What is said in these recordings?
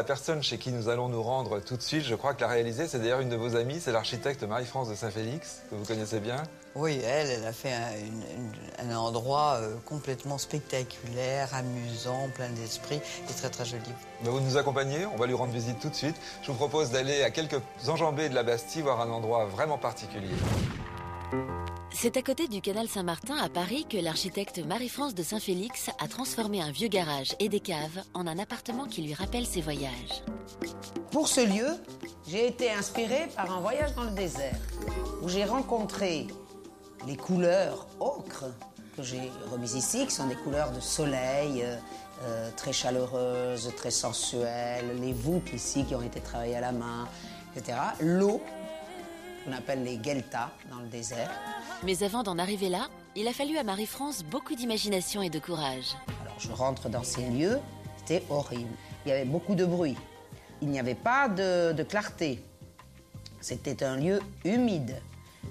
La personne chez qui nous allons nous rendre tout de suite, je crois que l'a réalisé, c'est d'ailleurs une de vos amies, c'est l'architecte Marie-France de Saint-Félix, que vous connaissez bien. Oui, elle a fait un endroit complètement spectaculaire, amusant, plein d'esprit et très très joli. Vous nous accompagnez, on va lui rendre visite tout de suite. Je vous propose d'aller à quelques enjambées de la Bastille, voir un endroit vraiment particulier. C'est à côté du canal Saint-Martin à Paris que l'architecte Marie-France de Saint-Félix a transformé un vieux garage et des caves en un appartement qui lui rappelle ses voyages. Pour ce lieu, j'ai été inspirée par un voyage dans le désert où j'ai rencontré les couleurs ocre que j'ai remises ici, qui sont des couleurs de soleil, très chaleureuses, très sensuelles, les voûtes ici qui ont été travaillées à la main, etc. L'eau, qu'on appelle les gueltas dans le désert. Mais avant d'en arriver là, il a fallu à Marie-France beaucoup d'imagination et de courage. Alors je rentre dans ces lieux, c'était horrible. Il y avait beaucoup de bruit. Il n'y avait pas de clarté. C'était un lieu humide.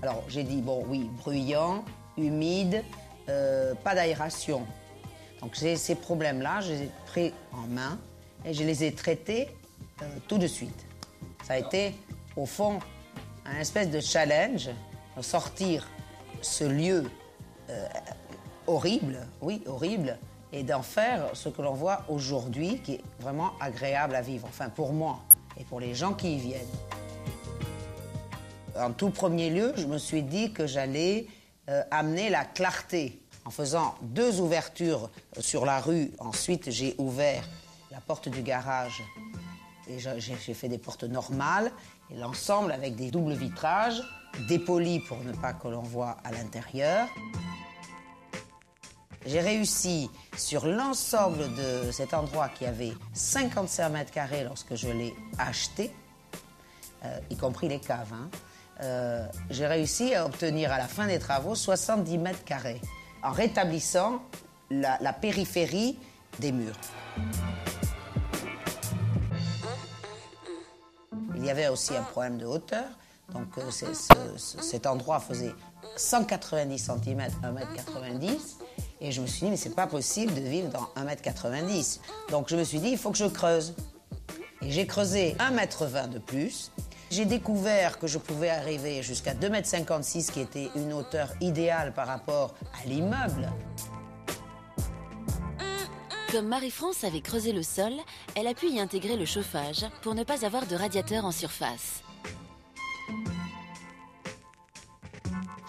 Alors j'ai dit, bon oui, bruyant, humide, pas d'aération. Donc ces problèmes-là, je les ai pris en main et je les ai traités tout de suite. Ça a été, au fond, un espèce de challenge, de sortir ce lieu horrible, oui, horrible, et d'en faire ce que l'on voit aujourd'hui, qui est vraiment agréable à vivre, enfin pour moi et pour les gens qui y viennent. En tout premier lieu, je me suis dit que j'allais amener la clarté en faisant 2 ouvertures sur la rue. Ensuite, j'ai ouvert la porte du garage et j'ai fait des portes normales et l'ensemble avec des doubles vitrages, dépolis pour ne pas que l'on voit à l'intérieur. J'ai réussi sur l'ensemble de cet endroit qui avait 55 mètres carrés lorsque je l'ai acheté, y compris les caves, j'ai réussi à obtenir à la fin des travaux 70 mètres carrés en rétablissant la périphérie des murs. Il y avait aussi un problème de hauteur, donc cet endroit faisait 190 cm, 1,90 m, et je me suis dit, mais c'est pas possible de vivre dans 1,90 m. Donc je me suis dit, il faut que je creuse. Et j'ai creusé 1,20 m de plus. J'ai découvert que je pouvais arriver jusqu'à 2,56 m, qui était une hauteur idéale par rapport à l'immeuble. Comme Marie-France avait creusé le sol, elle a pu y intégrer le chauffage pour ne pas avoir de radiateur en surface.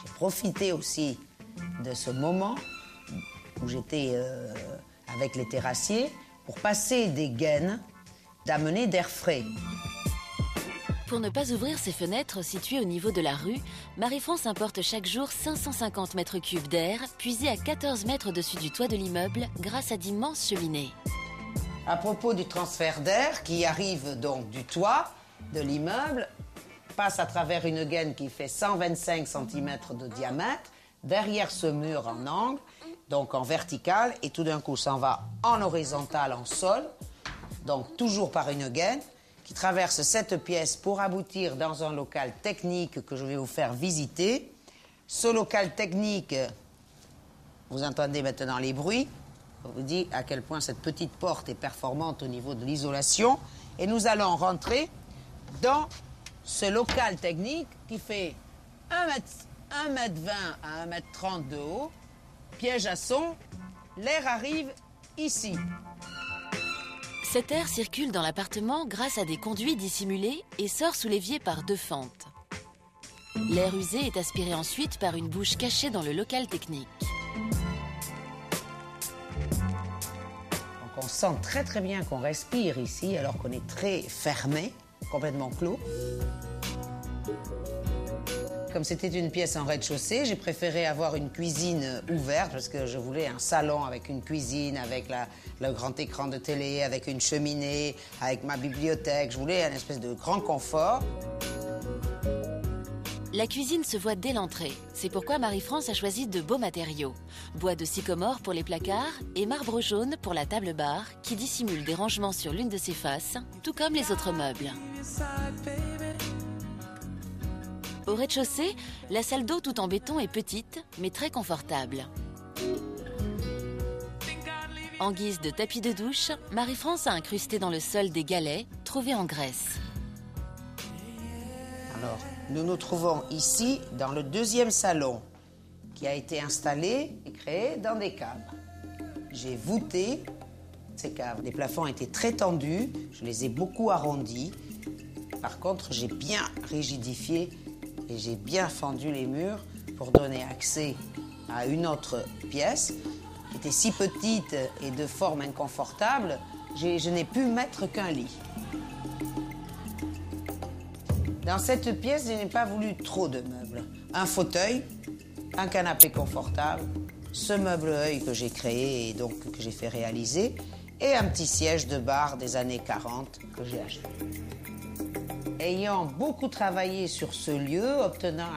J'ai profité aussi de ce moment où j'étais avec les terrassiers pour passer des gaines, d'amener d'air frais. Pour ne pas ouvrir ses fenêtres situées au niveau de la rue, Marie-France importe chaque jour 550 mètres cubes d'air, puisés à 14 mètres au-dessus du toit de l'immeuble grâce à d'immenses cheminées. À propos du transfert d'air qui arrive donc du toit de l'immeuble, passe à travers une gaine qui fait 125 cm de diamètre, derrière ce mur en angle, donc en vertical, et tout d'un coup s'en va en horizontal, en sol, donc toujours par une gaine, qui traverse cette pièce pour aboutir dans un local technique que je vais vous faire visiter. Ce local technique, vous entendez maintenant les bruits, je vous dis à quel point cette petite porte est performante au niveau de l'isolation. Et nous allons rentrer dans ce local technique qui fait 1,20 m à 1,30 m de haut, piège à son, l'air arrive ici. Cet air circule dans l'appartement grâce à des conduits dissimulés et sort sous l'évier par 2 fentes. L'air usé est aspiré ensuite par une bouche cachée dans le local technique. Donc on sent très très bien qu'on respire ici alors qu'on est très fermé, complètement clos. Comme c'était une pièce en rez-de-chaussée, j'ai préféré avoir une cuisine ouverte parce que je voulais un salon avec une cuisine, avec le grand écran de télé, avec une cheminée, avec ma bibliothèque. Je voulais un espèce de grand confort. La cuisine se voit dès l'entrée. C'est pourquoi Marie-France a choisi de beaux matériaux. Bois de sycomore pour les placards et marbre jaune pour la table-bar qui dissimule des rangements sur l'une de ses faces, tout comme les autres meubles. Au rez-de-chaussée, la salle d'eau tout en béton est petite, mais très confortable. En guise de tapis de douche, Marie-France a incrusté dans le sol des galets trouvés en Grèce. Alors, nous nous trouvons ici dans le deuxième salon qui a été installé et créé dans des caves. J'ai voûté ces caves. Les plafonds étaient très tendus, je les ai beaucoup arrondis. Par contre, j'ai bien rigidifié et j'ai bien fendu les murs pour donner accès à une autre pièce qui était si petite et de forme inconfortable, je n'ai pu mettre qu'un lit. Dans cette pièce, je n'ai pas voulu trop de meubles. Un fauteuil, un canapé confortable, ce meuble-œil que j'ai créé et donc que j'ai fait réaliser, et un petit siège de bar des années 40 que j'ai acheté. Ayant beaucoup travaillé sur ce lieu, obtenant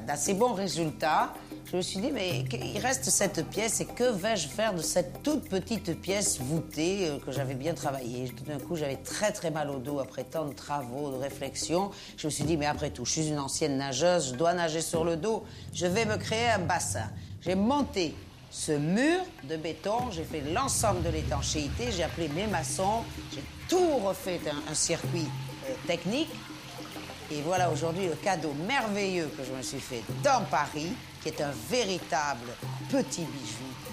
d'assez bons résultats, je me suis dit, mais il reste cette pièce et que vais-je faire de cette toute petite pièce voûtée que j'avais bien travaillée. Tout d'un coup, j'avais très très mal au dos après tant de travaux, de réflexions. Je me suis dit, mais après tout, je suis une ancienne nageuse, je dois nager sur le dos, je vais me créer un bassin. J'ai monté ce mur de béton, j'ai fait l'ensemble de l'étanchéité, j'ai appelé mes maçons, j'ai tout refait un circuit technique. Et voilà aujourd'hui le cadeau merveilleux que je me suis fait dans Paris, qui est un véritable petit bijou